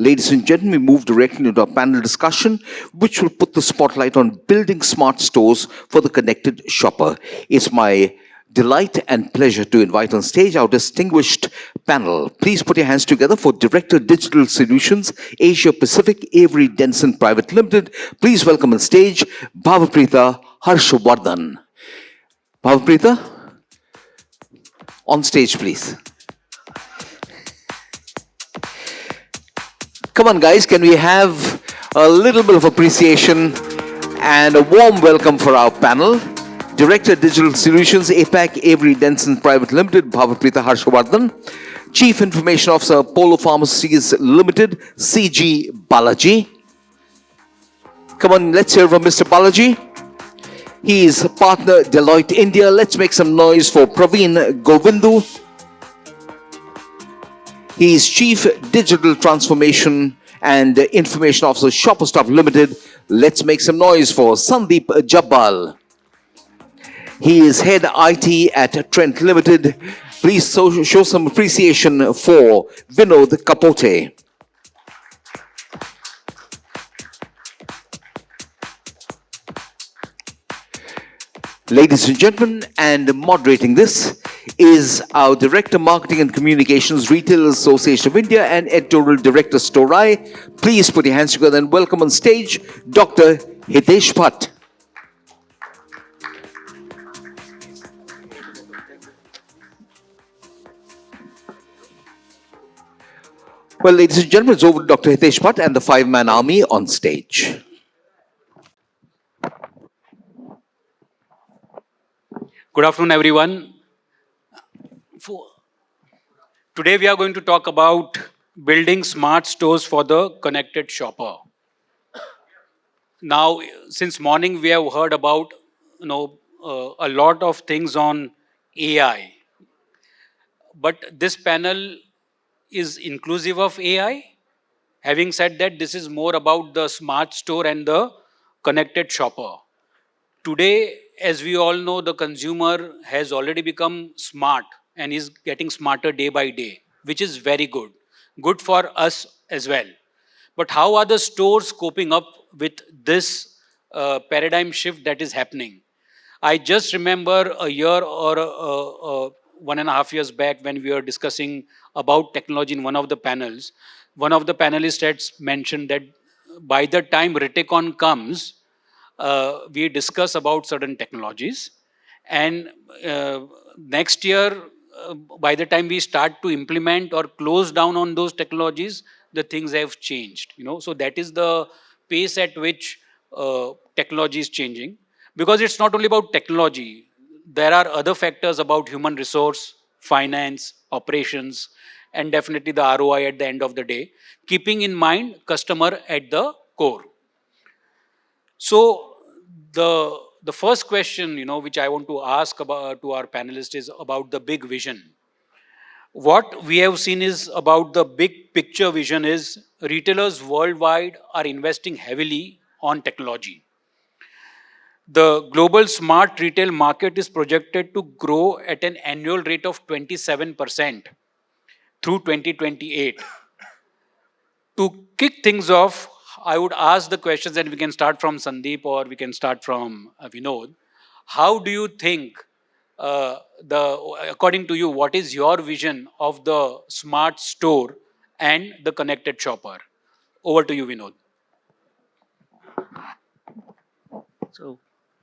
Ladies and gentlemen, we move directly into our panel discussion, which will put the spotlight on building smart stores for the connected shopper. It's my delight and pleasure to invite on stage our distinguished panel. Please put your hands together for Director Digital Solutions, Asia Pacific, Avery, Dennison Private Limited. Please welcome on stage Bhavprita, Harshawardhan. Bhavprita, on stage, please. Come on, guys, can we have a little bit of appreciation and a warm welcome for our panel. Director Digital Solutions, APAC, Avery, Dennison Private Limited, Bhavprita Harshawardhan. Chief Information Officer, Polo Pharmacies Limited, CG Balaji. Come on, let's hear from Mr. Balaji. He is partner Deloitte India. Let's make some noise for Praveen Govindu. He is Chief Digital Transformation and Information Officer, Shopperstop Limited. Let's make some noise for Sandeep Jabbal. He is Head IT at Trent Limited. Please show some appreciation for Vinod Capote. Ladies and gentlemen, and moderating this is our Director Marketing and Communications, Retail Association of India and Editorial Director STOrai. Please put your hands together and welcome on stage Dr. Hitesh Bhatt. Well, ladies and gentlemen, it's over to Dr. Hitesh Bhatt and the five-man army on stage. Good afternoon, everyone. Today we are going to talk about building smart stores for the connected shopper. Now, since morning we have heard about a lot of things on AI, but this panel is inclusive of AI. Having said that, this is more about the smart store and the connected shopper. Today, as we all know, the consumer has already become smart and is getting smarter day by day, which is very good. Good for us as well. But how are the stores coping up with this paradigm shift that is happening? I just remember a year or 1.5 years back when we were discussing about technology in one of the panels. One of the panelists had mentioned that by the time ReTechCon comes, we discuss about certain technologies, and next year, by the time we start to implement or close down on those technologies, the things have changed. So that is the pace at which technology is changing. Because it's not only about technology, there are other factors about human resource, finance, operations, and definitely the ROI at the end of the day, keeping in mind customer at the core. So the first question, which I want to ask about to our panelists is about the big vision. What we have seen is about the big picture vision is retailers worldwide are investing heavily on technology. The global smart retail market is projected to grow at an annual rate of 27% through 2028. To kick things off, I would ask the questions, and we can start from Sandeep or we can start from Vinod. How do you think, according to you, what is your vision of the smart store and the connected shopper? Over to you, Vinod. So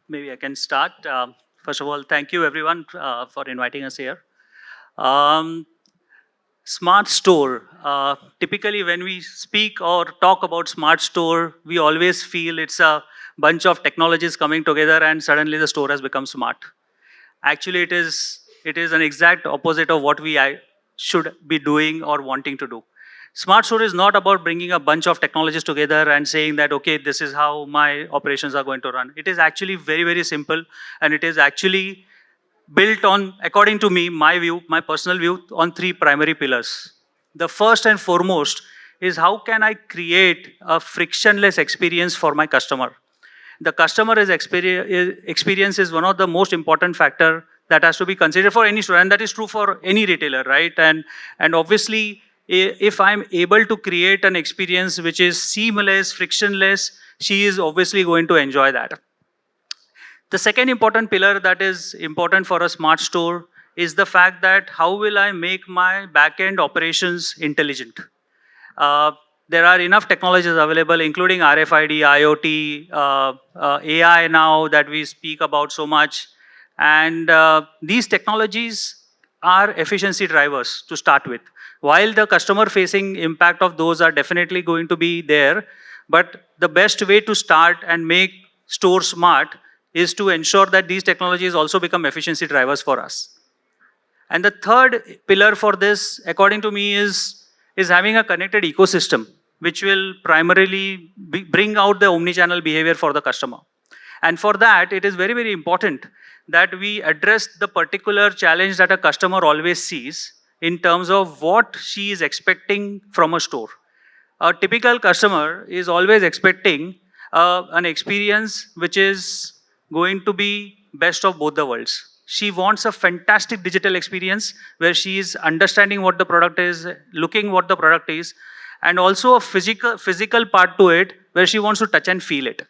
maybe I can start. First of all, thank you everyone for inviting us here. Smart store. Typically when we speak or talk about smart store, we always feel it's a bunch of technologies coming together and suddenly the store has become smart. Actually, it is an exact opposite of what we should be doing or wanting to do. Smart store is not about bringing a bunch of technologies together and saying that, okay, this is how my operations are going to run. It is actually very, very simple, and it is actually built on, according to me, my view, my personal view, on 3 primary pillars. The first and foremost is how can I create a frictionless experience for my customer. The customer experience is one of the most important factor that has to be considered for any store, and that is true for any retailer, right? And obviously, If I'm able to create an experience which is seamless, frictionless, she is obviously going to enjoy that. The second important pillar that is important for a smart store is the fact that how will I make my back-end operations intelligent? Uh, there are enough technologies available, including RFID, IoT, AI now that we speak about so much. And these technologies are efficiency drivers to start with. While the customer facing impact of those are definitely going to be there, but the best way to start and make store smart is to ensure that these technologies also become efficiency drivers for us. And the third pillar for this, according to me, is having a connected ecosystem, which will primarily bring out the omni-channel behavior for the customer. And for that, it is very, very important that we address the particular challenge that a customer always sees in terms of what she is expecting from a store. A typical customer is always expecting an experience which is going to be best of both the worlds. She wants a fantastic digital experience where she is understanding what the product is, looking what the product is, and also a physical part to it where she wants to touch and feel it.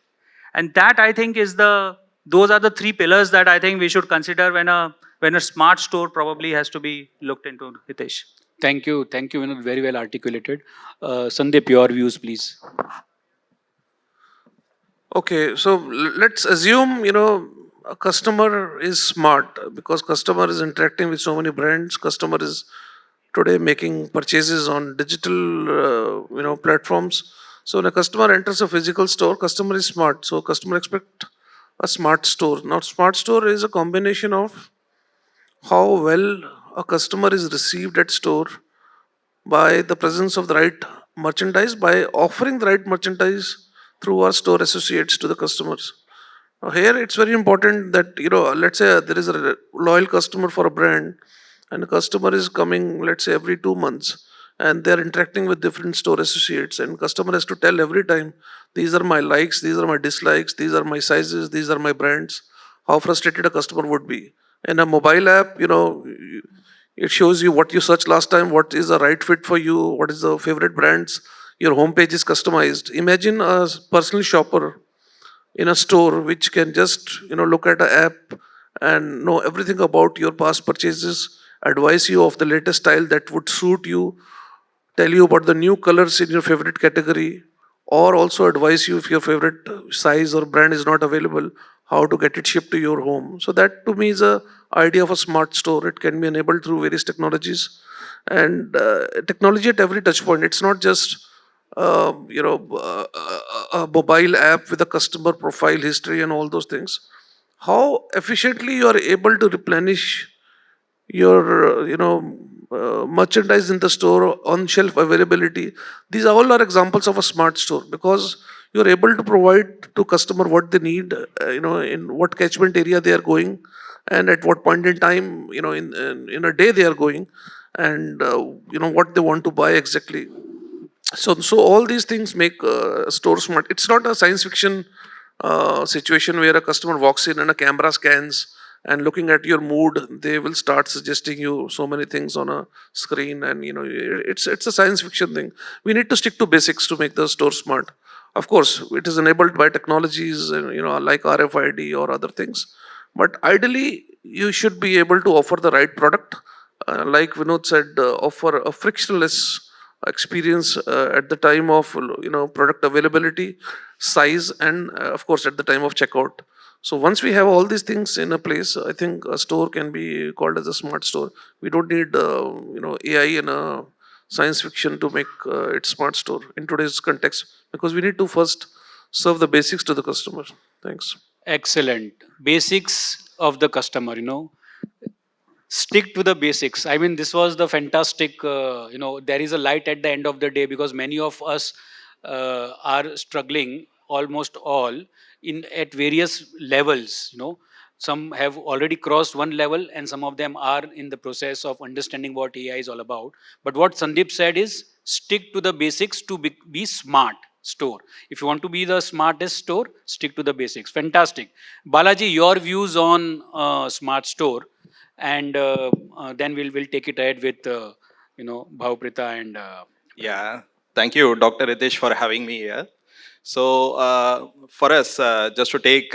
And that, I think, is those are the three pillars that I think we should consider when a smart store probably has to be looked into, Hitesh. Thank you, Vinod, very well articulated. Sandeep, your views, please. Okay, so let's assume, a customer is smart because customer is interacting with so many brands. Customer is today making purchases on digital, platforms. So when a customer enters a physical store, customer is smart. So customer expect a smart store. Now, smart store is a combination of how well a customer is received at store by the presence of the right merchandise, by offering the right merchandise through our store associates to the customers. Now here it's very important that, let's say there is a loyal customer for a brand and the customer is coming, let's say, every 2 months and they're interacting with different store associates and customer has to tell every time, these are my likes, these are my dislikes, these are my sizes, these are my brands. How frustrated a customer would be. In a mobile app, it shows you what you searched last time, what is the right fit for you, what is the favorite brands. Your homepage is customized. Imagine a personal shopper in a store which can just look at an app and know everything about your past purchases, advise you of the latest style that would suit you, tell you about the new colors in your favorite category, or also advise you if your favorite size or brand is not available, how to get it shipped to your home. So that to me is a idea of a smart store. It can be enabled through various technologies and technology at every touch point. It's not just a mobile app with a customer profile history and all those things. How efficiently you are able to replenish your merchandise in the store, on shelf availability. These all are examples of a smart store because you're able to provide to customer what they need, in what catchment area they are going and at what point in time, in a day they are going and what they want to buy exactly. So all these things make a store smart. It's not a science fiction situation where a customer walks in and a camera scans and looking at your mood, they will start suggesting you so many things on a screen, and it's a science fiction thing. We need to stick to basics to make the store smart. Of course, it is enabled by technologies, like RFID or other things. But ideally, you should be able to offer the right product, like Vinod said, offer a frictionless experience at the time of product availability, size, and of course at the time of checkout. So once we have all these things in a place, I think a store can be called as a smart store. We don't need AI and science fiction to make it smart store in today's context, because we need to first serve the basics to the customer. Thanks. Excellent. Basics of the customer, stick to the basics. I mean, this was the fantastic, there is a light at the end of the day because many of us are struggling, almost all, in at various levels. Some have already crossed one level and some of them are in the process of understanding what AI is all about. But what Sandeep said is stick to the basics to be smart store. If you want to be the smartest store, stick to the basics. Fantastic. Balaji, your views on smart store, and then we'll take it ahead with Bhavprita and Yeah, thank you, Dr. Hitesh, for having me here. So, for us, just to take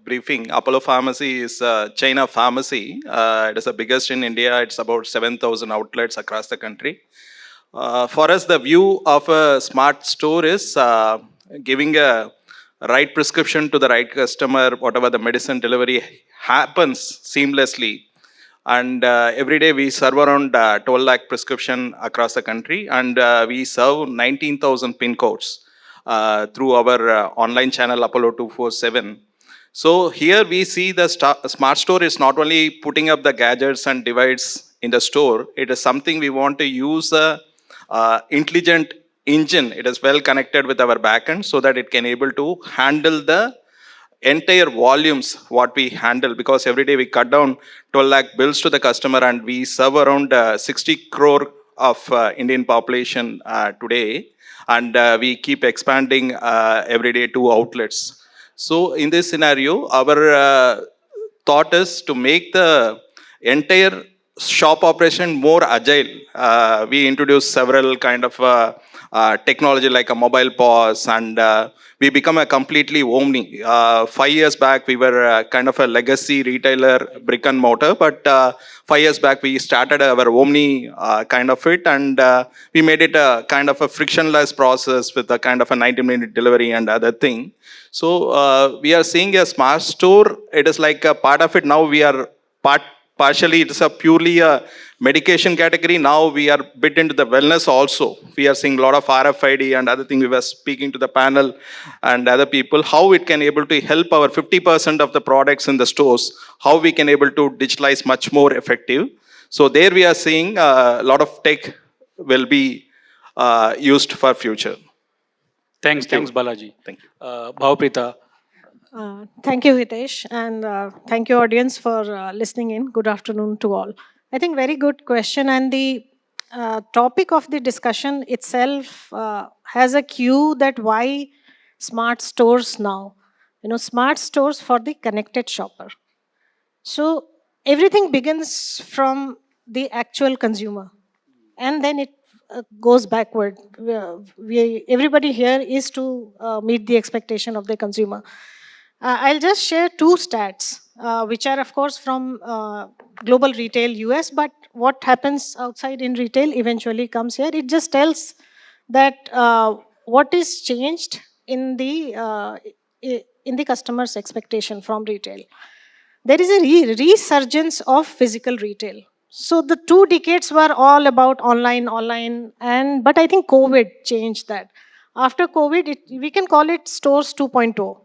briefing, Apollo Pharmacy is a chain of pharmacy. It is the biggest in India. It's about 7,000 outlets across the country. For us, the view of a smart store is giving a right prescription to the right customer, whatever the medicine delivery happens seamlessly. And every day we serve around 12 lakh prescription across the country, and we serve 19,000 pin codes through our online channel Apollo 247. So here we see the smart store is not only putting up the gadgets and devices in the store, it is something we want to use a intelligent engine. It is well connected with our backend so that it can able to handle the entire volumes what we handle, because every day we cut down 12 lakh bills to the customer, and we serve around 60 crore of Indian population today, and we keep expanding every day to outlets. So in this scenario, our thought is to make the entire shop operation more agile. We introduced several kind of technology like a mobile POS, and we become a completely omni. 5 years back, we were kind of a legacy retailer, brick and mortar, but 5 years back, we started our omni kind of it, and we made it a kind of a frictionless process with a kind of a 90-minute delivery and other thing. So we are seeing a smart store. It is like a part of it. Now we are partially, it's a purely a medication category. Now we are bit into the wellness also. We are seeing a lot of RFID and other things. We were speaking to the panel and other people, how it can able to help our 50% of the products in the stores, how we can able to digitalize much more effective. So there we are seeing a lot of tech will be used for future. thanks, Balaji. Thank you. Bhavprita. Thank you, Hitesh, and thank you, audience, for listening in. Good afternoon to all. I think very good question, and the topic of the discussion itself has a cue that why smart stores now. Smart stores for the connected shopper. So everything begins from the actual consumer, and then it goes backward. Everybody here is to meet the expectation of the consumer. I'll just share two stats, which are, of course, from global retail US, but what happens outside in retail eventually comes here. It just tells that what is changed in the customer's expectation from retail. There is a resurgence of physical retail. So the 2 decades were all about online, but I think COVID changed that. After COVID, we can call it stores 2.0.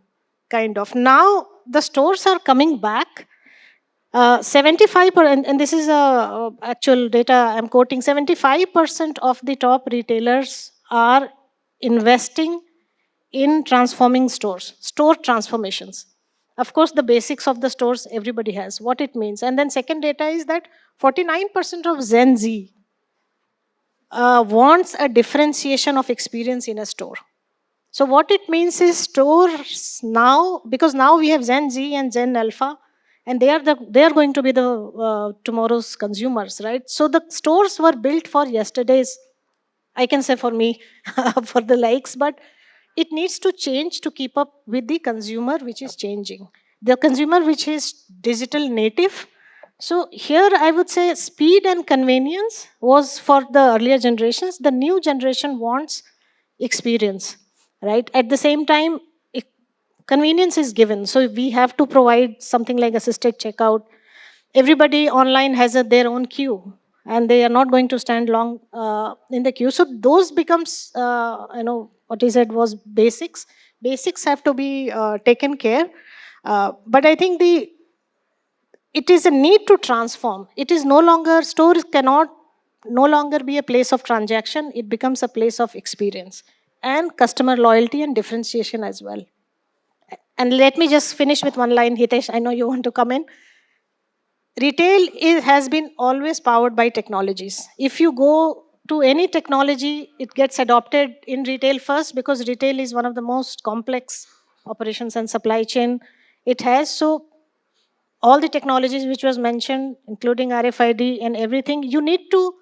Kind of. Now the stores are coming back. 75%, and this is actual data I'm quoting, 75% of the top retailers are investing in transforming stores, store transformations. Of course, the basics of the stores everybody has, what it means. And then second data is that 49% of Gen Z wants a differentiation of experience in a store. So what it means is stores now, because now we have Gen Z and Gen Alpha, and they are going to be the tomorrow's consumers, right? So the stores were built for yesterday's, I can say for me, for the likes, but it needs to change to keep up with the consumer which is changing. The consumer which is digital native. So here I would say speed and convenience was for the earlier generations. The new generation wants experience. Right? At the same time, convenience is given. So we have to provide something like assisted checkout. Everybody online has their own queue, and they are not going to stand long in the queue. So those becomes, what he said was basics. Basics have to be taken care. But I think it is a need to transform. It is no longer, stores cannot no longer be a place of transaction. It becomes a place of experience and customer loyalty and differentiation as well. And let me just finish with one line, Hitesh, I know you want to come in. Retail has been always powered by technologies. If you go to any technology, it gets adopted in retail first, because retail is one of the most complex operations and supply chain it has. So all the technologies which was mentioned, including RFID and everything, you need to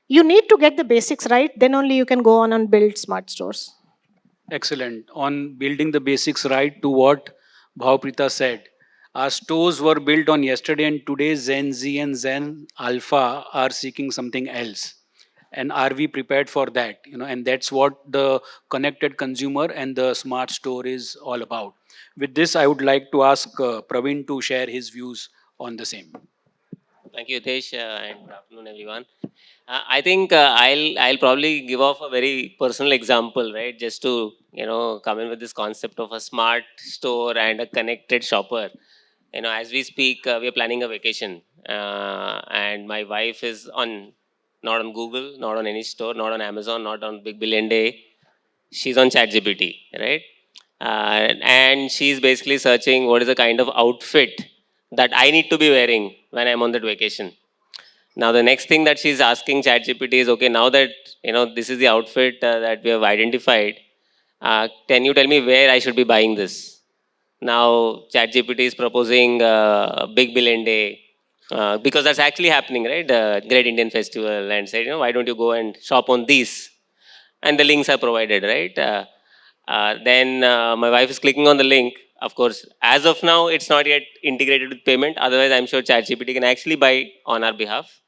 You need to get the basics right, then only you can go on and build smart stores. Excellent. On building the basics right, to what Bhavprita said, our stores were built on yesterday, and today Gen Z and Gen Alpha are seeking something else. And are we prepared for that? And that's what the connected consumer and the smart store is all about. With this, I would like to ask Praveen to share his views on the same. Thank you, Hitesh, and good afternoon, everyone. I think I'll probably give off a very personal example, right? Just to come in with this concept of a smart store and a connected shopper. As we speak, we are planning a vacation, and my wife is on not on Google, not on any store, not on Amazon, not on Big Billion Day. She's on ChatGPT, right? And she's basically searching what is the kind of outfit that I need to be wearing when I'm on that vacation. Now the next thing that she's asking ChatGPT is, okay, now that this is the outfit that we have identified, can you tell me where I should be buying this? Now ChatGPT is proposing Big Billion Day, because that's actually happening, right? Great Indian Festival, and said, why don't you go and shop on these? And the links are provided, right? Then my wife is clicking on the link. Of course, as of now, it's not yet integrated with payment. Otherwise, I'm sure ChatGPT can actually buy on our behalf.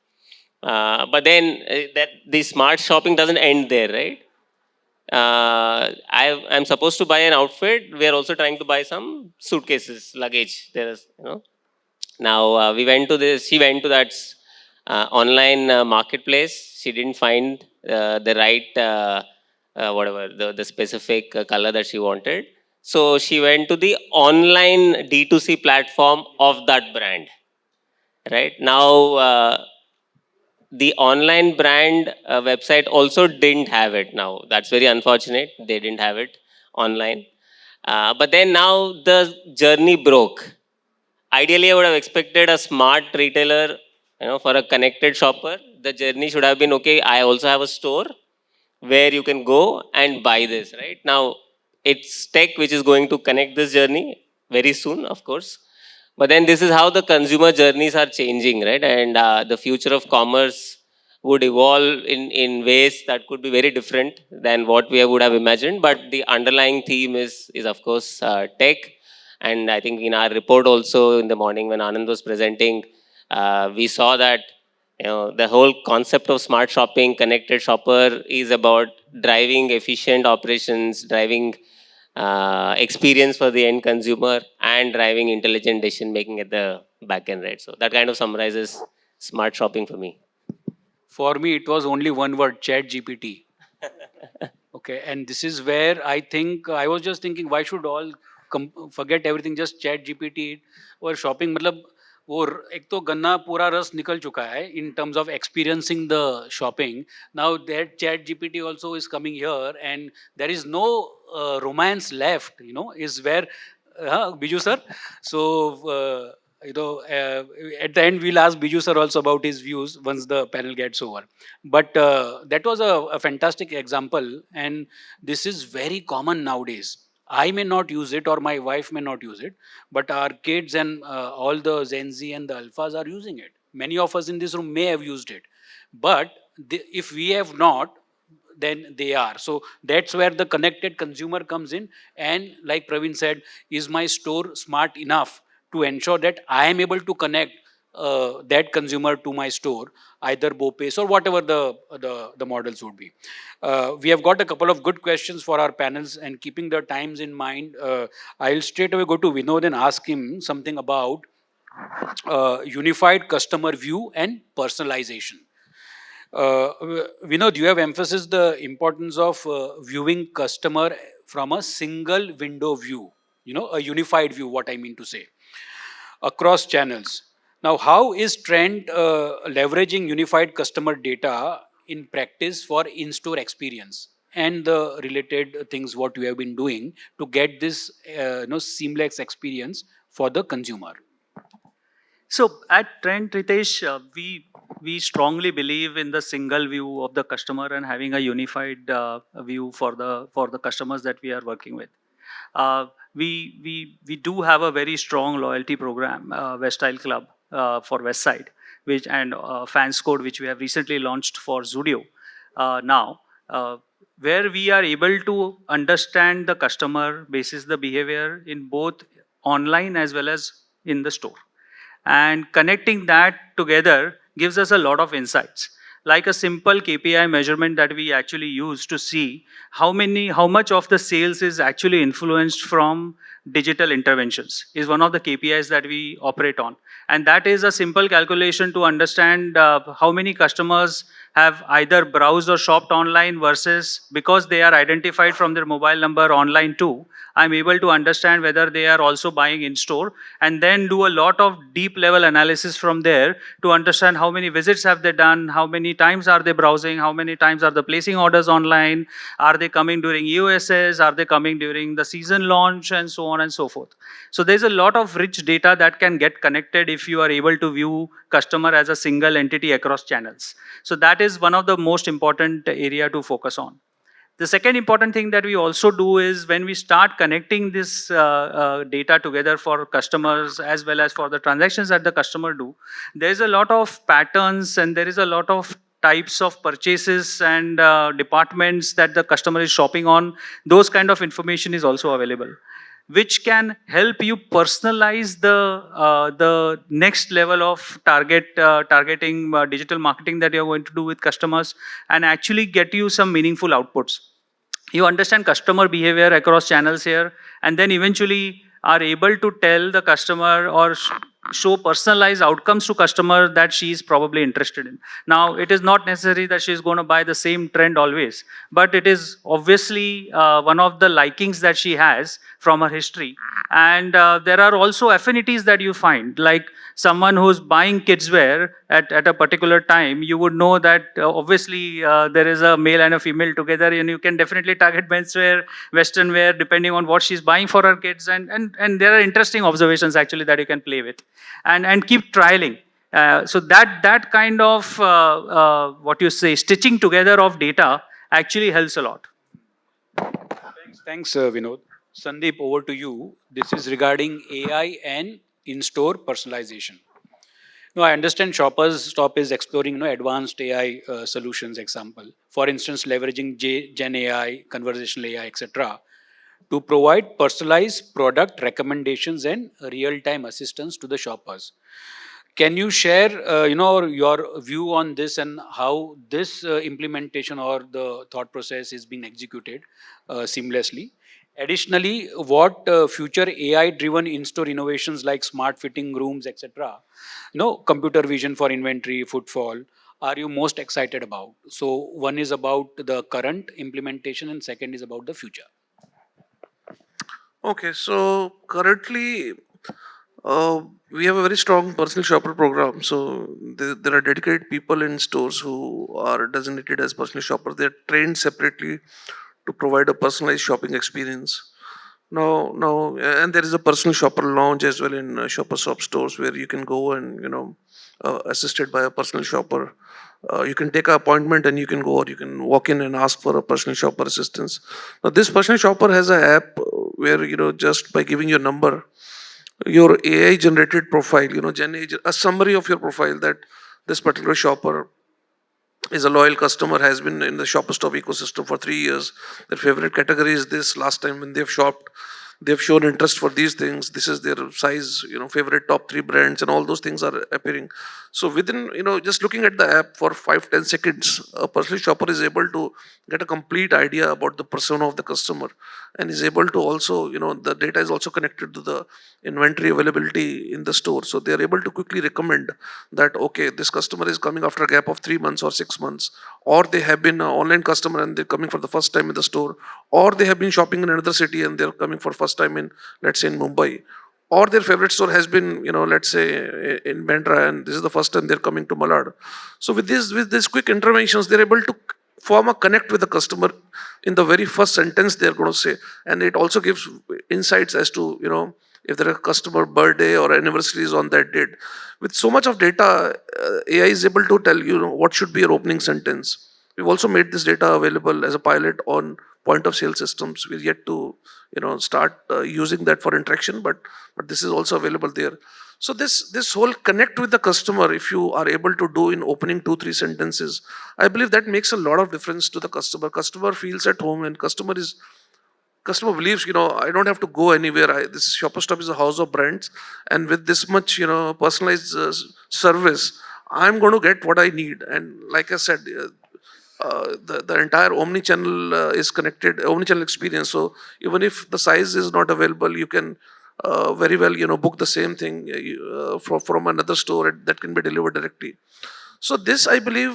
But then that the smart shopping doesn't end there, right? I'm supposed to buy an outfit. We are also trying to buy some suitcases, luggage. There's, Now she went to that online marketplace. She didn't find the right, whatever, the specific color that she wanted. So she went to the online D2C platform of that brand. Right now, the online brand website also didn't have it. Now that's very unfortunate. They didn't have it online. But then now the journey broke. Ideally, I would have expected a smart retailer, for a connected shopper. The journey should have been, okay, I also have a store where you can go and buy this, right? Now, it's tech which is going to connect this journey very soon, of course. But then this is how the consumer journeys are changing, right? And the future of commerce would evolve in ways that could be very different than what we would have imagined. But the underlying theme is of course, tech. And I think in our report also in the morning when Anand was presenting, we saw that the whole concept of smart shopping, connected shopper is about driving efficient operations, driving experience for the end consumer, and driving intelligent decision making at the back end, right? So that kind of summarizes smart shopping for me. For me, it was only one word: Chat GPT. Okay, and this is where I think I was just thinking, why should all forget everything, just Chat GPT और shopping? मतलब वो एक तो गन्ना पूरा रस निकल चुका है in terms of experiencing the shopping. Now that Chat GPT also is coming here, and there is no romance left. Is where Biju sir. So. At the end, we'll ask Biju sir also about his views once the panel gets over. But that was a fantastic example, and this is very common nowadays. I may not use it, or my wife may not use it, but our kids and all the Gen Z and the Alphas are using it. Many of us in this room may have used it, but if we have not, then they are. So that's where the connected consumer comes in. And like Praveen said, is my store smart enough to ensure that I am able to connect that consumer to my store, either BOPACE or whatever the models would be. We have got a couple of good questions for our panels, and keeping the times in mind, I'll straight away go to Vinod and ask him something about unified customer view and personalization. Vinod, you have emphasized the importance of viewing customer from a single window view, a unified view, what I mean to say, across channels. Now, how is Trend leveraging unified customer data in practice for in-store experience and the related things what you have been doing to get this seamless experience for the consumer? So at Trend, Ritesh, we strongly believe in the single view of the customer and having a unified view for the customers that we are working with. We do have a very strong loyalty program, West Style Club for West Side, which and fans code, which we have recently launched for Zudio now, where we are able to understand the customer basis the behavior in both online as well as in the store. And connecting that together gives us a lot of insights. Like a simple KPI measurement that we actually use to see how much of the sales is actually influenced from digital interventions is one of the KPIs that we operate on. And that is a simple calculation to understand how many customers have either browsed or shopped online versus because they are identified from their mobile number online too. I'm able to understand whether they are also buying in store and then do a lot of deep level analysis from there to understand how many visits have they done, how many times are they browsing, how many times are they placing orders online, are they coming during EOSS, are they coming during the season launch, and so on and so forth. So there's a lot of rich data that can get connected if you are able to view customer as a single entity across channels. So that is one of the most important area to focus on. The second important thing that we also do is when we start connecting this data together for customers as well as for the transactions that the customer do, there is a lot of patterns and there is a lot of types of purchases and departments that the customer is shopping on. Those kind of information is also available, which can help you personalize the next level of targeting digital marketing that you're going to do with customers and actually get you some meaningful outputs. You understand customer behavior across channels here and then eventually are able to tell the customer or show personalized outcomes to customer that she is probably interested in. Now, it is not necessary that she is going to buy the same trend always, but it is obviously one of the likings that she has from her history. And there are also affinities that you find, like someone who's buying kids wear at a particular time, you would know that obviously there is a male and a female together, and you can definitely target menswear, western wear, depending on what she's buying for her kids. And there are interesting observations actually that you can play with and keep trialing. So that kind of what you say stitching together of data actually helps a lot. Thanks, Vinod. Sandeep, over to you. This is regarding AI and in-store personalization. No, I understand Shoppers Stop is exploring advanced AI solutions. Example, for instance, leveraging Gen AI, conversational AI, etc., to provide personalized product recommendations and real-time assistance to the shoppers. Can you share, your view on this and how this implementation or the thought process is being executed seamlessly? Additionally, what future AI-driven in-store innovations like smart fitting rooms, etc., computer vision for inventory, footfall, are you most excited about? So one is about the current implementation, and second is about the future. Okay, so currently we have a very strong personal shopper program. So there are dedicated people in stores who are designated as personal shoppers. They're trained separately to provide a personalized shopping experience. Now, and there is a personal shopper lounge as well in Shopper Shop stores where you can go and assisted by a personal shopper. You can take an appointment and you can go, or you can walk in and ask for a personal shopper assistance. Now, this personal shopper has an app where just by giving your number, your AI generated profile, a summary of your profile that this particular shopper is a loyal customer, has been in the Shopper Stop ecosystem for 3 years. Their favorite category is this. Last time when they've shopped, they've shown interest for these things. This is their size, favorite top 3 brands, and all those things are appearing. So within, just looking at the app for 5-10 seconds, a personal shopper is able to get a complete idea about the persona of the customer, and is able to also, the data is also connected to the inventory availability in the store. So they are able to quickly recommend that, okay, this customer is coming after a gap of 3 months or 6 months, or they have been an online customer and they're coming for the first time in the store, or they have been shopping in another city and they're coming for first time in, let's say, in Mumbai, or their favorite store has been, let's say, in Bandra, and this is the first time they're coming to Malad. So with these quick interventions, they're able to form a connect with the customer in the very first sentence they're going to say, and it also gives insights as to if there are customer birthday or anniversaries on that date. With so much of data, AI is able to tell what should be your opening sentence. We've also made this data available as a pilot on point of sale systems. We're yet to, start using that for interaction, but this is also available there. So this whole connect with the customer, if you are able to do in opening 2-3 sentences, I believe that makes a lot of difference to the customer. Customer feels at home, and customer believes, I don't have to go anywhere. This Shopper Stop is a house of brands, and with this much, personalized service, I'm going to get what I need. And like I said, the entire omni-channel is connected, omni-channel experience. So even if the size is not available, you can very well, book the same thing from another store that can be delivered directly. So this, I believe,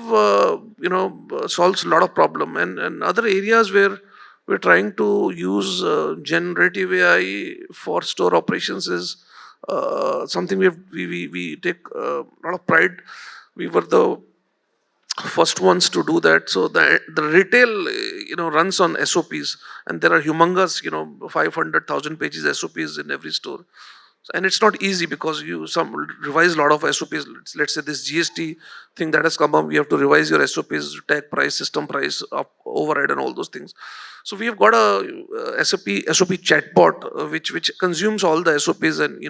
solves a lot of problem. And other areas where we're trying to use generative AI for store operations is something we take a lot of pride. We were the first ones to do that. So the retail, runs on SOPs, and there are humongous, 500,000 pages SOPs in every store. And it's not easy because you revise a lot of SOPs. Let's say this GST thing that has come up, you have to revise your SOPs, tag price, system price, overhead, and all those things. So we have got a SOP chatbot which consumes all the SOPs, and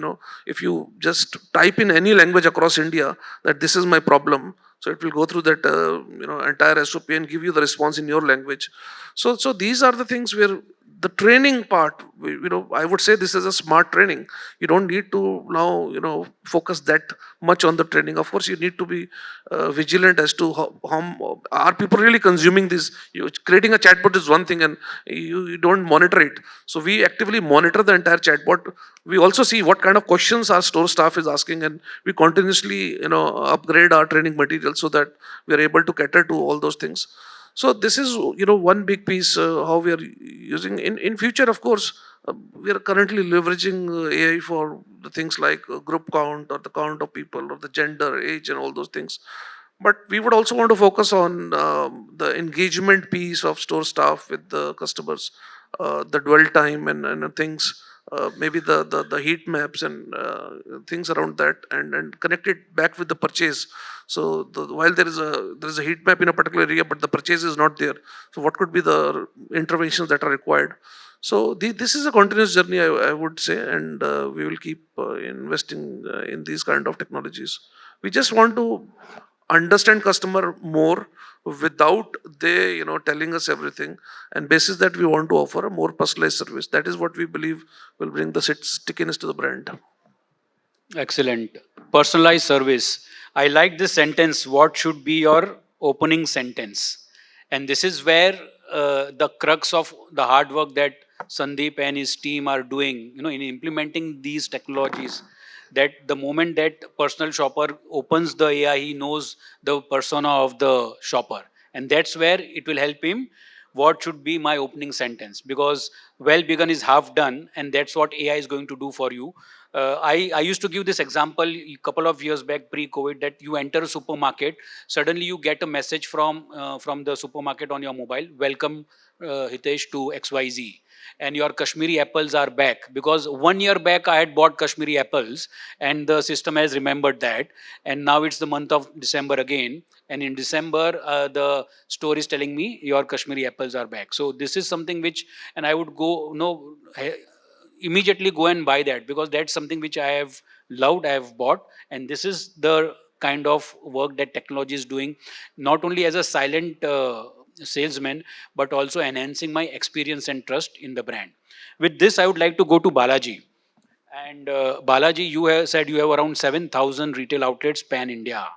if you just type in any language across India that this is my problem, so it will go through that entire SOP and give you the response in your language. So these are the things where the training part, I would say this is a smart training. You don't need to now, focus that much on the training. Of course, you need to be vigilant as to how are people really consuming this. Creating a chatbot is one thing, and you don't monitor it. So we actively monitor the entire chatbot. We also see what kind of questions our store staff is asking, and we continuously, upgrade our training material so that we are able to cater to all those things. So this is, one big piece how we are using. In future, of course, we are currently leveraging AI for the things like group count, or the count of people, or the gender, age, and all those things. But we would also want to focus on the engagement piece of store staff with the customers, the dwell time, and things, maybe the heat maps and things around that, and connect it back with the purchase. So while there is a heat map in a particular area, but the purchase is not there. So what could be the interventions that are required? So this is a continuous journey, I would say, and we will keep investing in these kind of technologies. We just want to understand customer more without they telling us everything, and basis that we want to offer a more personalized service. That is what we believe will bring the stickiness to the brand. Excellent. Personalized service. I like this sentence. What should be your opening sentence? And this is where the crux of the hard work that Sandeep and his team are doing, in implementing these technologies. That the moment that personal shopper opens the AI, he knows the persona of the shopper, and that's where it will help him. What should be my opening sentence? Because well begun is half done, and that's what AI is going to do for you. I used to give this example a couple of years back, pre-COVID, that you enter a supermarket, suddenly you get a message from the supermarket on your mobile, welcome Hitesh to XYZ, and your Kashmiri apples are back. Because 1 year back I had bought Kashmiri apples, and the system has remembered that, and now it's the month of December again, and in December the store is telling me your Kashmiri apples are back. So this is something which, and I would go, no, immediately go and buy that, because that's something which I have loved, I have bought. And this is the kind of work that technology is doing, not only as a silent salesman, but also enhancing my experience and trust in the brand. With this, I would like to go to Balaji. And Balaji, you have said you have around 7,000 retail outlets pan India,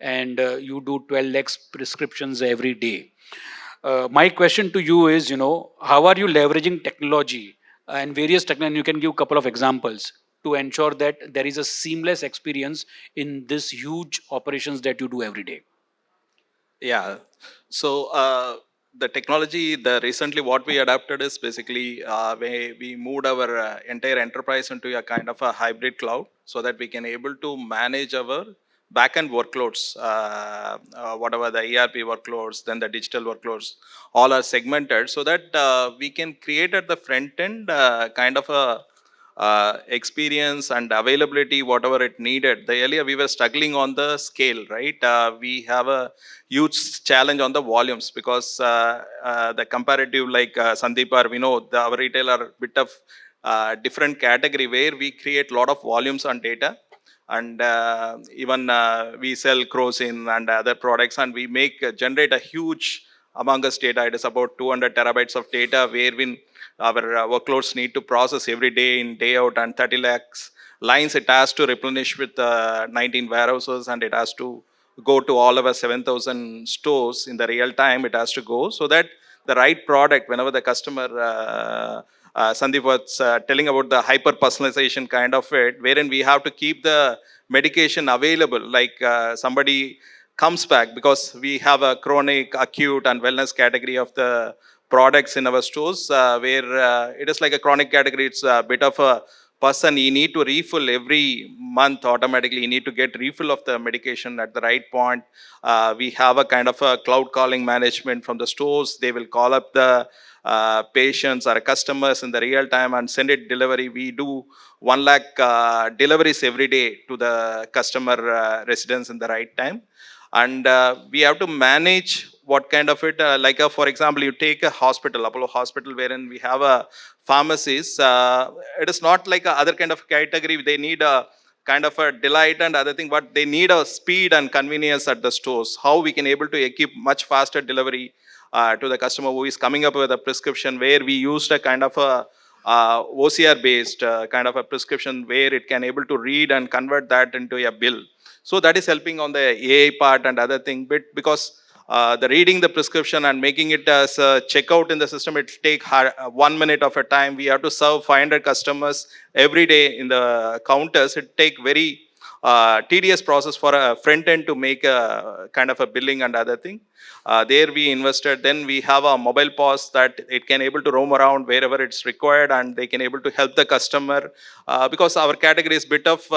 and you do 12 lakhs prescriptions every day. My question to you is, how are you leveraging technology and various technology? You can give a couple of examples to ensure that there is a seamless experience in this huge operations that you do every day. Yeah. So the technology, the recently what we adapted is basically we moved our entire enterprise into a kind of a hybrid cloud, so that we can able to manage our backend workloads, whatever the ERP workloads, then the digital workloads, all are segmented, so that we can create at the front end kind of a experience and availability, whatever it needed. The earlier we were struggling on the scale, right? We have a huge challenge on the volumes because the comparative, like Sandeep or we know, our retail are bit of different category where we create a lot of volumes on data. And even we sell Crosin and other products, and we make generate a huge among us data. It is about 200 terabytes of data where our workloads need to process every day in, day out, and 30 lakhs lines it has to replenish with 19 warehouses, and it has to go to all of our 7,000 stores in the real time. It has to go so that the right product, whenever the customer, Sandeep was telling about the hyper personalization kind of it, wherein we have to keep the medication available, like somebody comes back, because we have a chronic, acute, and wellness category of the products in our stores, where it is like a chronic category. It's a bit of a person, you need to refill every month automatically. You need to get refill of the medication at the right point. We have a kind of a cloud calling management from the stores. They will call up the patients or customers in the real time and send it delivery. We do 1 lakh deliveries every day to the customer residents in the right time. And we have to manage what kind of it, like for example, you take a hospital, Apollo Hospital, wherein we have a pharmacies. It is not like a other kind of category. They need a kind of a delight and other thing, but they need a speed and convenience at the stores. How we can able to equip much faster delivery to the customer who is coming up with a prescription, where we used a kind of a OCR based kind of a prescription where it can able to read and convert that into a bill. So that is helping on the AI part and other thing bit, because the reading the prescription and making it as a checkout in the system, it take 1 minute of a time. We have to serve 500 customers every day in the counters. It take very tedious process for a front end to make a kind of a billing and other thing. There we invested. Then we have a mobile POS that it can able to roam around wherever it's required, and they can able to help the customer, because our category is bit of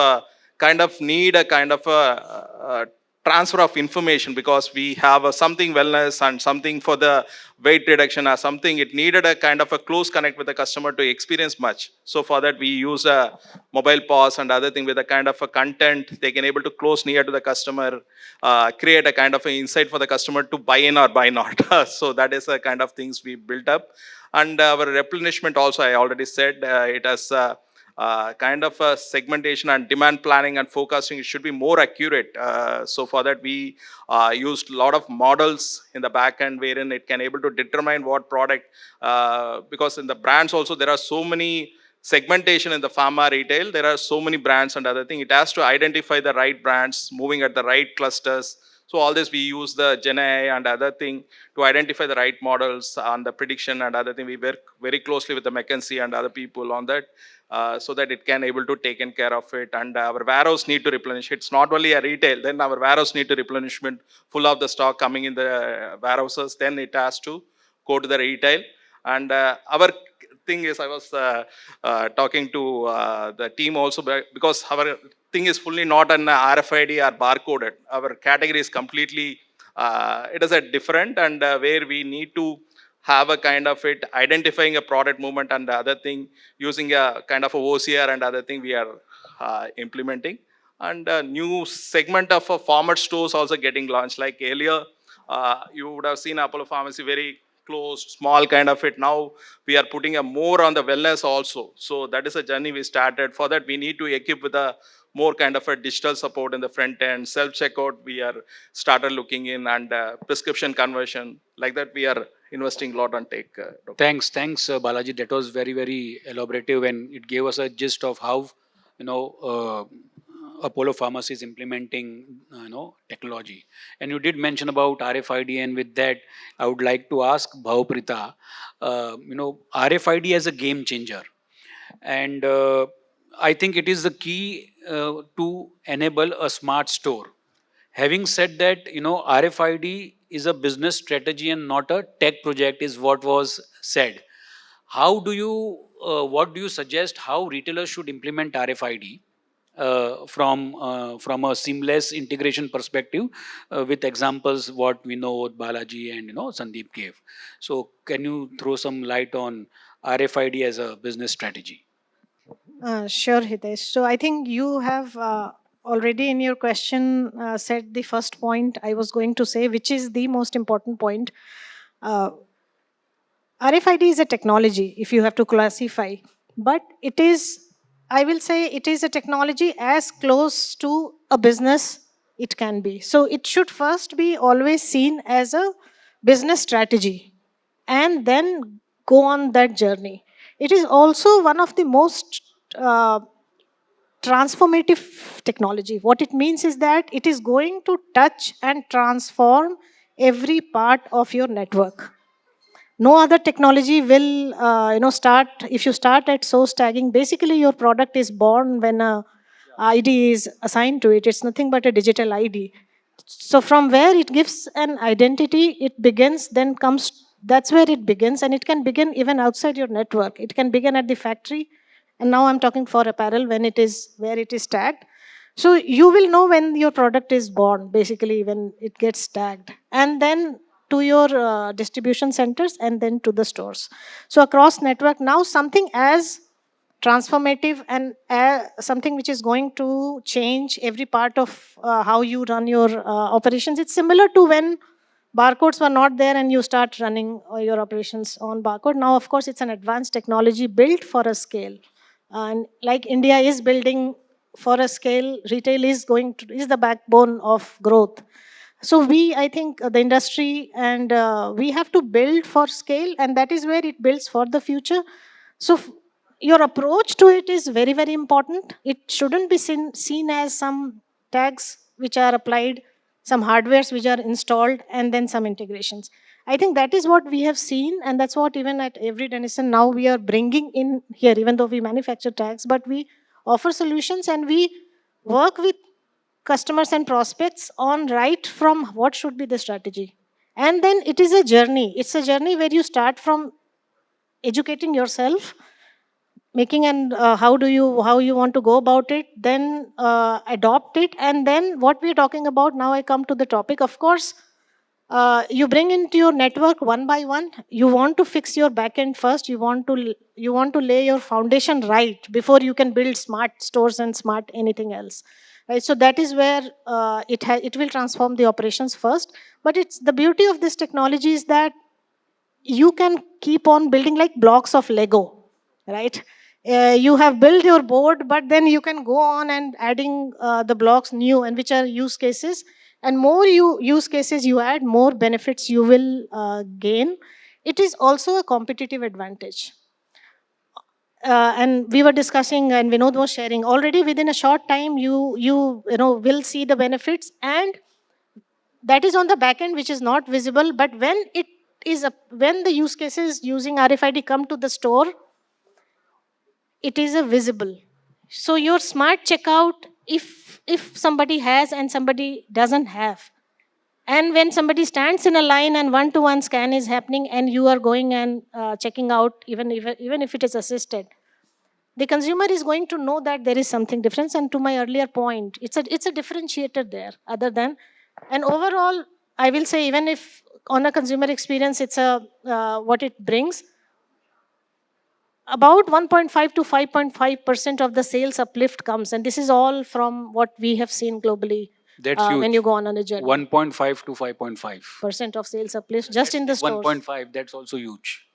kind of need a kind of a transfer of information, because we have a something wellness and something for the weight reduction or something. It needed a kind of a close connect with the customer to experience much. So for that we use a mobile POS and other thing with a kind of a content. They can able to close near to the customer, create a kind of an insight for the customer to buy in or buy not. So that is a kind of things we built up. And our replenishment also, I already said, it has kind of a segmentation and demand planning and forecasting. It should be more accurate. So for that we used a lot of models in the back end, wherein it can able to determine what product, because in the brands also there are so many segmentation in the pharma retail. There are so many brands and other thing. It has to identify the right brands moving at the right clusters. So all this we use the Gen AI and other thing to identify the right models on the prediction and other thing. We work very closely with the McKinsey and other people on that, so that it can able to taken care of it. And our warehouse need to replenish. It's not only a retail, then our warehouse need to replenishment full of the stock coming in the warehouses. Then it has to go to the retail. And our thing is, I was talking to the team also, because our thing is fully not an RFID or barcoded. Our category is completely, it is a different, and where we need to have a kind of it identifying a product movement and the other thing using a kind of a OCR and other thing we are implementing. And a new segment of a format stores also getting launched. Like earlier, you would have seen Apollo Pharmacy very closed, small kind of it. Now we are putting a more on the wellness also. So that is a journey we started. For that we need to equip with a more kind of a digital support in the front end, self-checkout we are started looking in, and prescription conversion. Like that we are investing a lot on tech. Dr. Thanks, Balaji. That was very, very elaborative, and it gave us a gist of how, you know, Apollo Pharmacy is implementing, technology. And you did mention about RFID, and with that, I would like to ask Bhavprita, RFID as a game changer, and I think it is the key to enable a smart store. Having said that, RFID is a business strategy and not a tech project, is what was said. How do you, what do you suggest how retailers should implement RFID from a seamless integration perspective, with examples what we know what Balaji and Sandeep gave. So can you throw some light on RFID as a business strategy? Sure, Hitesh. So I think you have already in your question said the first point I was going to say, which is the most important point. Uh, RFID is a technology, if you have to classify, but it is, I will say, it is a technology as close to a business it can be. So it should first be always seen as a business strategy and then go on that journey. It is also one of the most transformative technology. What it means is that it is going to touch and transform every part of your network. No other technology will start. If you start at source tagging, basically your product is born when a ID is assigned to it. It's nothing but a digital ID. So from where it gives an identity, it begins, then comes, that's where it begins, and it can begin even outside your network. It can begin at the factory, and now I'm talking for apparel, when it is where it is tagged. So you will know when your product is born, basically when it gets tagged, and then to your distribution centers, and then to the stores. So across network, now something as transformative and something which is going to change every part of how you run your operations. It's similar to when barcodes were not there and you start running your operations on barcode. Now, of course, it's an advanced technology built for a scale. And like India is building for a scale, retail is is the backbone of growth. So I think the industry and we have to build for scale, and that is where it builds for the future. So your approach to it is very, very important. It shouldn't be seen as some tags which are applied, some hardwares which are installed, and then some integrations. I think that is what we have seen, and that's what even at Avery Dennison now we are bringing in here, even though we manufacture tags, but we offer solutions and we work with customers and prospects on right from what should be the strategy. And then it is a journey. It's a journey where you start from educating yourself, making and how you want to go about it, then adopt it, and then what we're talking about now, I come to the topic. Of course, you bring into your network one by one. You want to fix your backend first. You want to lay your foundation right before you can build smart stores and smart anything else, right? So that is where it will transform the operations first. But it's the beauty of this technology is that you can keep on building like blocks of Lego, right? You have built your board, but then you can go on and adding the blocks new, and which are use cases. And more use cases you add, more benefits you will gain. It is also a competitive advantage. And we were discussing, and Vinod was sharing. Already within a short time, you know will see the benefits, and that is on the back end, which is not visible. But when it is when the use cases using RFID come to the store, it is a visible. So your smart checkout, if somebody has and somebody doesn't have, and when somebody stands in a line and one-to-one scan is happening, and you are going and checking out, even if it is assisted, the consumer is going to know that there is something different. And to my earlier point, it's a differentiator there, other than, and overall, I will say, even if on a consumer experience, it's a what it brings, about 1.5 to 5.5% of the sales uplift comes, and this is all from what we have seen globally. That's huge. When you go on a journey, 1.5 to 5.5% of sales uplift just in the stores. 1.5, that's also huge.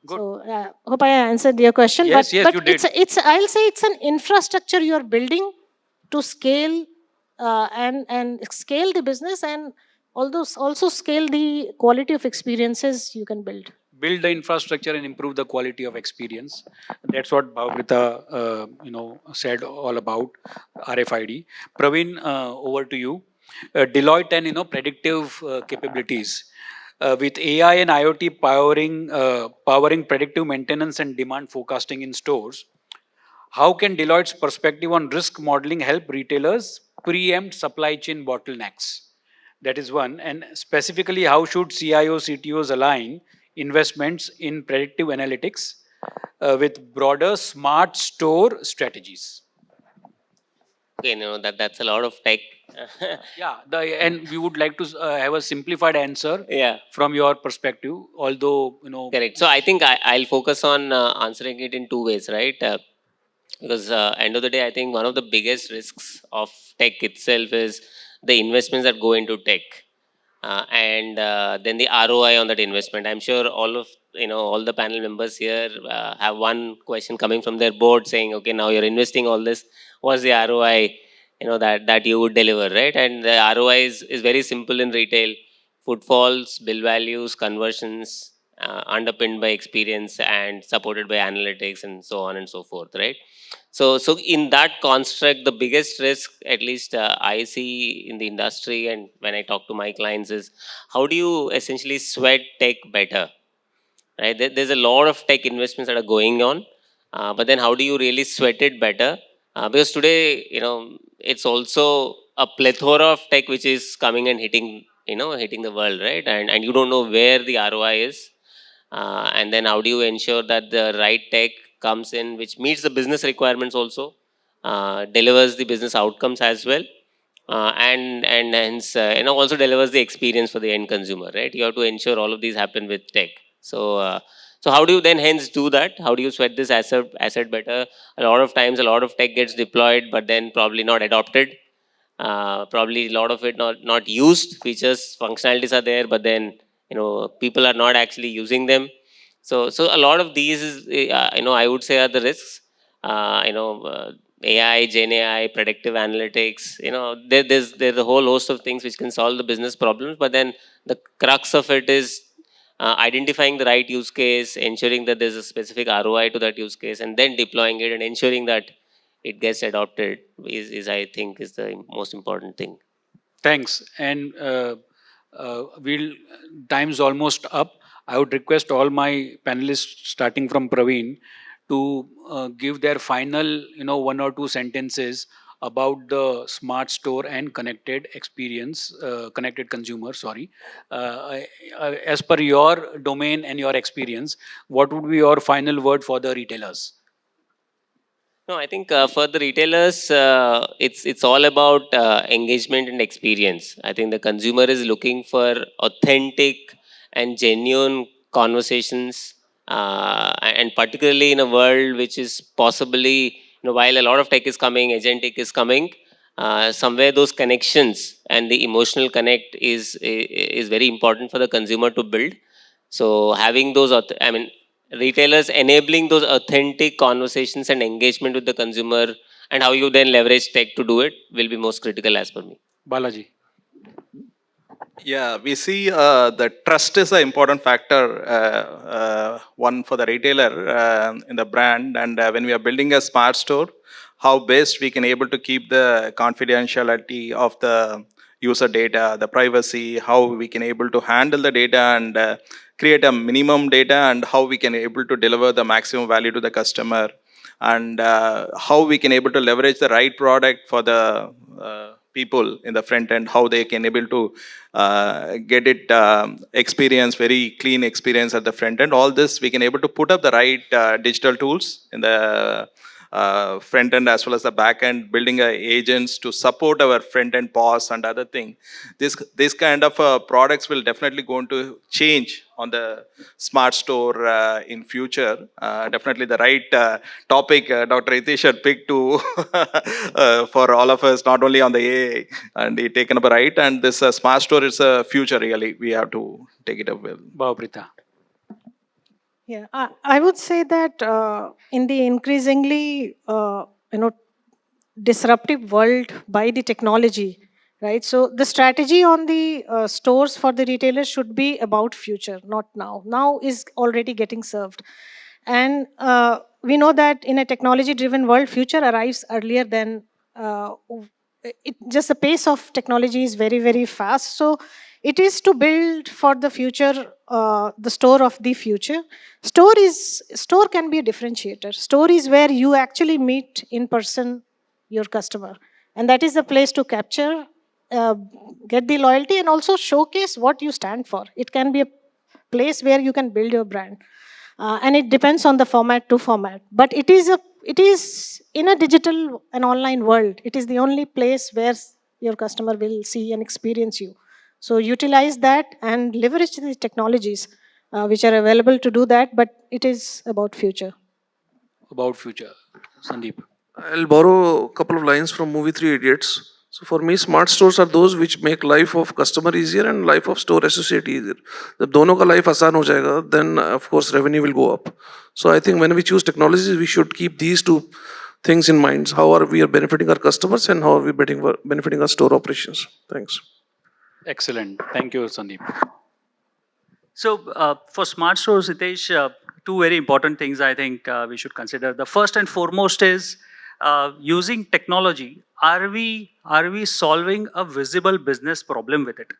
Good. So hope I answered your question. Yes, but yes, but you did. it's I'll say it's an infrastructure you are building to scale and scale the business, and also scale the quality of experiences you can build. Build the infrastructure and improve the quality of experience. That's what Bhavprita, said all about RFID. Praveen, over to you. Deloitte and predictive capabilities. With AI and IoT powering predictive maintenance and demand forecasting in stores, how can Deloitte's perspective on risk modeling help retailers preempt supply chain bottlenecks? That is one. And specifically, how should CIOs, CTOs align investments in predictive analytics with broader smart store strategies? Okay, that's a lot of tech. Yeah, and we would like to have a simplified answer Yeah. from your perspective, although, Correct. So I think I'll focus on answering it in two ways, right? Because end of the day, I think one of the biggest risks of tech itself is the investments that go into tech, and then the ROI on that investment. I'm sure all of all the panel members here have one question coming from their board saying, okay, now you're investing all this. What's the ROI? That you would deliver, right? And the ROI is very simple in retail: footfalls, bill values, conversions, underpinned by experience and supported by analytics and so on and so forth, right? So in that construct, the biggest risk, at least I see in the industry and when I talk to my clients, is how do you essentially sweat tech better, right? There's a lot of tech investments that are going on, but then how do you really sweat it better? Because today, it's also a plethora of tech which is coming and hitting the world, right? And you don't know where the ROI is. And then how do you ensure that the right tech comes in which meets the business requirements also, delivers the business outcomes as well, and hence also delivers the experience for the end consumer, right? You have to ensure all of these happen with tech. So how do you then hence do that? How do you sweat this asset better? A lot of times a lot of tech gets deployed but then probably not adopted, probably a lot of it not used. Features, functionalities are there, but then people are not actually using them. So a lot of these is I would say are the risks. AI, Gen AI, predictive analytics. There's a whole host of things which can solve the business problems, but then the crux of it is identifying the right use case, ensuring that there's a specific ROI to that use case, and then deploying it and ensuring that it gets adopted is I think is the most important thing. Thanks. And time's almost up. I would request all my panelists, starting from Praveen, to give their final, one or two sentences about the smart store and connected experience, connected consumer. Sorry, as per your domain and your experience, what would be your final word for the retailers? No, I think for the retailers, it's all about engagement and experience. I think the consumer is looking for authentic and genuine conversations, and particularly in a world which is possibly, while a lot of tech is coming, agentic is coming, somewhere those connections and the emotional connect is very important for the consumer to build. So having those, retailers enabling those authentic conversations and engagement with the consumer, and how you then leverage tech to do it, will be most critical as per me. Balaji. Yeah, we see the trust is an important factor, one for the retailer in the brand. And when we are building a smart store, how best we can able to keep the confidentiality of the user data, the privacy, how we can able to handle the data and create a minimum data, and how we can able to deliver the maximum value to the customer, and how we can able to leverage the right product for the people in the front end, how they can able to get it experience, very clean experience at the front end. All this we can able to put up the right digital tools in the front end as well as the back end, building agents to support our front end POS and other thing. This kind of products will definitely going to change on the smart store in future. Definitely the right topic Dr. Hitesh had picked to for all of us, not only on the AI, and he taken up right. And this smart store is a future really. We have to take it up with. Bhavprita. Yeah, I would say that in the increasingly, disruptive world by the technology, right? So the strategy on the stores for the retailers should be about future, not now. Now is already getting served. And we know that in a technology-driven world, future arrives earlier than just the pace of technology is very, very fast. So it is to build for the future, the store of the future. Store can be a differentiator. Store is where you actually meet in person your customer, and that is the place to capture, get the loyalty, and also showcase what you stand for. It can be a place where you can build your brand, and it depends on the format to format. But it is in a digital and online world. It is the only place where your customer will see and experience you. So utilize that and leverage the technologies which are available to do that. But it is about future. About future. Sandeep. I'll borrow a couple of lines from movie Three Idiots. So for me, smart stores are those which make life of customer easier and life of store associate easier. जब दोनों का life आसान हो जाएगा, then of course revenue will go up. So I think when we choose technologies, we should keep these two things in mind. How are we benefiting our customers and how are we benefiting our store operations? Thanks. Excellent. Thank you, Sandeep. So for smart stores, Hitesh, two very important things I think we should consider. The first and foremost is using technology. Are we solving a visible business problem with it?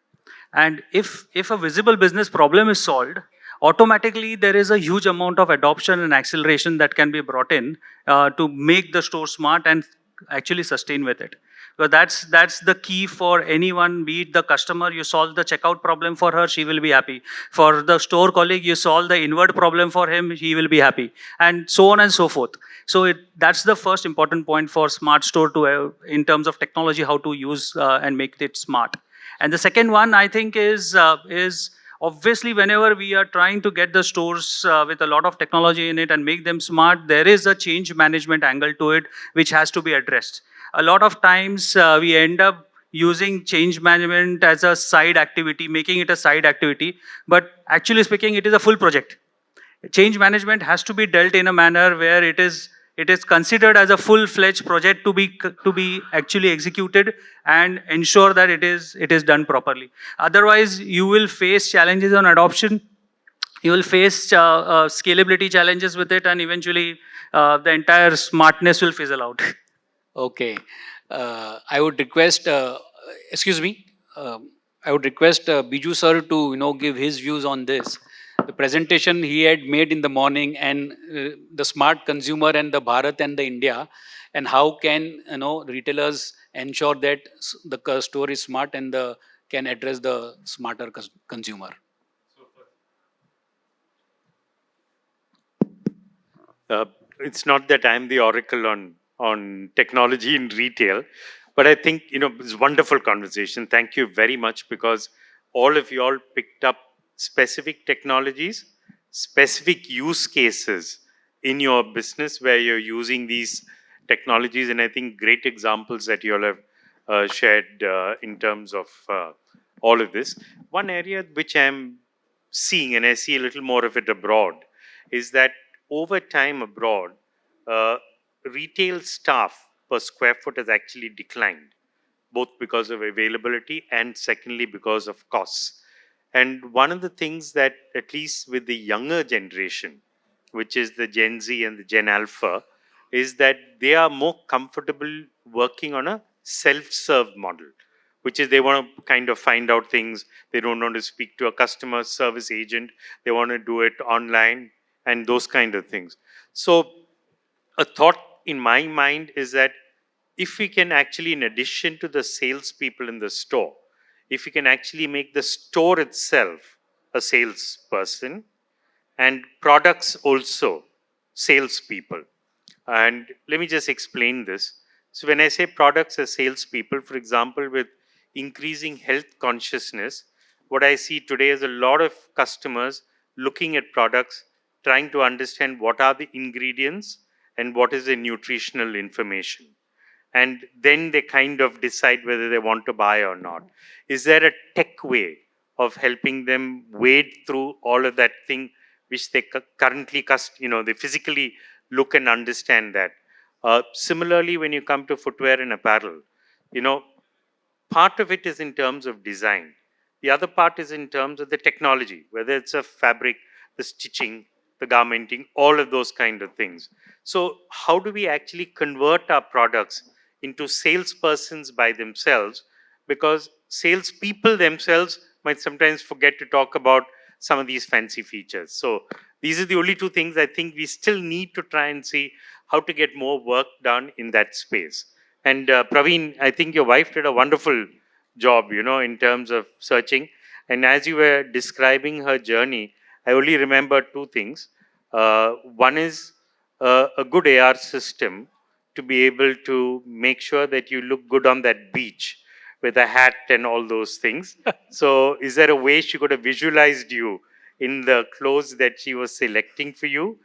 And if a visible business problem is solved, automatically there is a huge amount of adoption and acceleration that can be brought in to make the store smart and actually sustain with it. So that's the key for anyone, be it the customer, you solve the checkout problem for her, she will be happy. For the store colleague, you solve the inward problem for him, he will be happy. And so on and so forth. So that's the first important point for smart store to in terms of technology, how to use and make it smart. And the second one I think is obviously whenever we are trying to get the stores with a lot of technology in it and make them smart, there is a change management angle to it which has to be addressed. A lot of times we end up using change management as a side activity, making it a side activity, but actually speaking, it is a full project. Change management has to be dealt in a manner where it is considered as a full-fledged project to be actually executed and ensure that it is done properly. Otherwise, you will face challenges on adoption. You will face scalability challenges with it, and eventually the entire smartness will fizzle out. Okay. I would request, excuse me, I would request Biju sir to give his views on this. The presentation he had made in the morning and the smart consumer and the Bharat and the India, and how can retailers ensure that the store is smart and can address the smarter consumer. It's not that I'm the oracle on technology in retail, but I think it's a wonderful conversation. Thank you very much, because all of you all picked up specific technologies, specific use cases in your business where you're using these technologies, and I think great examples that you all have shared in terms of all of this. One area which I'm seeing, and I see a little more of it abroad, is that over time abroad, retail staff per square foot has actually declined, both because of availability and secondly because of costs. And one of the things that, at least with the younger generation, which is the Gen Z and the Gen Alpha, is that they are more comfortable working on a self-serve model, which is they want to kind of find out things. They don't want to speak to a customer service agent. They want to do it online and those kind of things. So a thought in my mind is that if we can actually, in addition to the salespeople in the store, if we can actually make the store itself a salesperson and products also salespeople. And let me just explain this. So when I say products as salespeople, for example, with increasing health consciousness, what I see today is a lot of customers looking at products, trying to understand what are the ingredients and what is the nutritional information. And then they kind of decide whether they want to buy or not. Is there a tech way of helping them wade through all of that thing which they currently, they physically look and understand that? Similarly, when you come to footwear and apparel, part of it is in terms of design. The other part is in terms of the technology, whether it's a fabric, the stitching, the garmenting, all of those kind of things. So how do we actually convert our products into salespersons by themselves? Because salespeople themselves might sometimes forget to talk about some of these fancy features. So these are the only two things I think we still need to try and see how to get more work done in that space. And Praveen, I think your wife did a wonderful job, in terms of searching. And as you were describing her journey, I only remember two things. One is a good AR system to be able to make sure that you look good on that beach with a hat and all those things. So is there a way she could have visualized you in the clothes that she was selecting for you?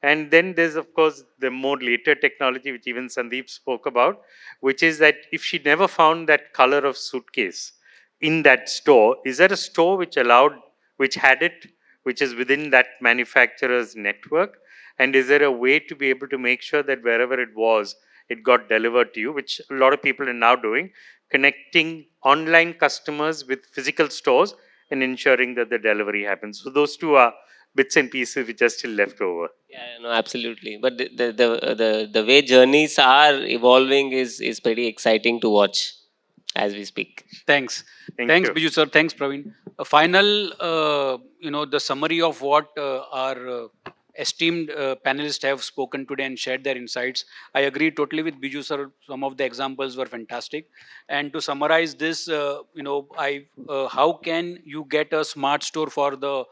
And then there's, of course, the more later technology, which even Sandeep spoke about, which is that if she never found that color of suitcase in that store, is there a store which had it, which is within that manufacturer's network? And is there a way to be able to make sure that wherever it was, it got delivered to you, which a lot of people are now doing, connecting online customers with physical stores and ensuring that the delivery happens. So those two are bits and pieces which are still left over. Yeah, no, absolutely. But the way journeys are evolving is pretty exciting to watch as we speak. Thanks. Thank Thanks, you. Biju sir. Thanks, Praveen. A final, the summary of what our esteemed panelists have spoken today and shared their insights. I agree totally with Biju sir. Some of the examples were fantastic. And to summarize this, how can you get a smart store for the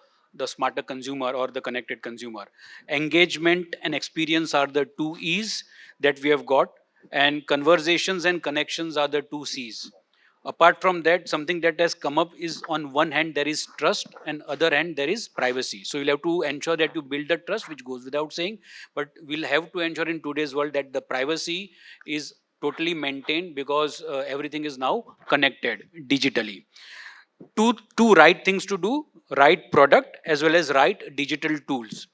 smarter consumer or the connected consumer? Engagement and experience are the two E's that we have got, and conversations and connections are the two C's. Apart from that, something that has come up is, on one hand there is trust, and other hand there is privacy. So you'll have to ensure that you build the trust, which goes without saying, but we'll have to ensure in today's world that the privacy is totally maintained, because everything is now connected digitally. Two right things to do: right product as well as right digital tools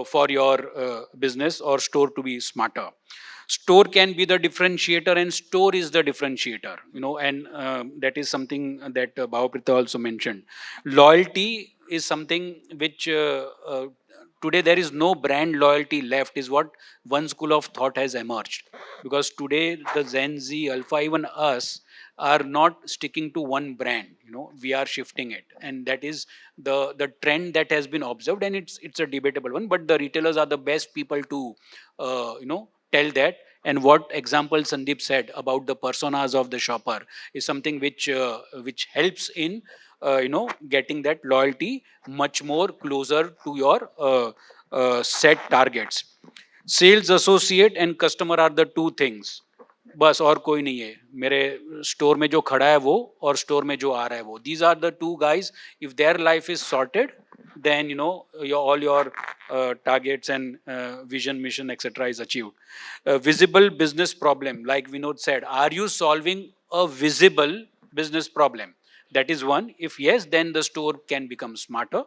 for your business or store to be smarter. Store can be the differentiator, and store is the differentiator, and that is something that Bhavprita also mentioned. Loyalty is something which today there is no brand loyalty left, is what one school of thought has emerged. Because today the Gen Z, Alpha, even us, are not sticking to one brand. We are shifting it, and that is the trend that has been observed, and it's a debatable one. But the retailers are the best people to tell that. And what example Sandeep said about the personas of the shopper is something which helps in getting that loyalty much more closer to your set targets. Sales associate and customer are the two things, बस और कोई नहीं है. मेरे store में जो खड़ा है वो, और स्टोर में जो आ रहा है वो, these are the two guys. If their life is sorted, then all your targets and vision, mission, etc. is achieved. Visible business problem, like Vinod said, are you solving a visible business problem? That is one. If yes, then the store can become smarter.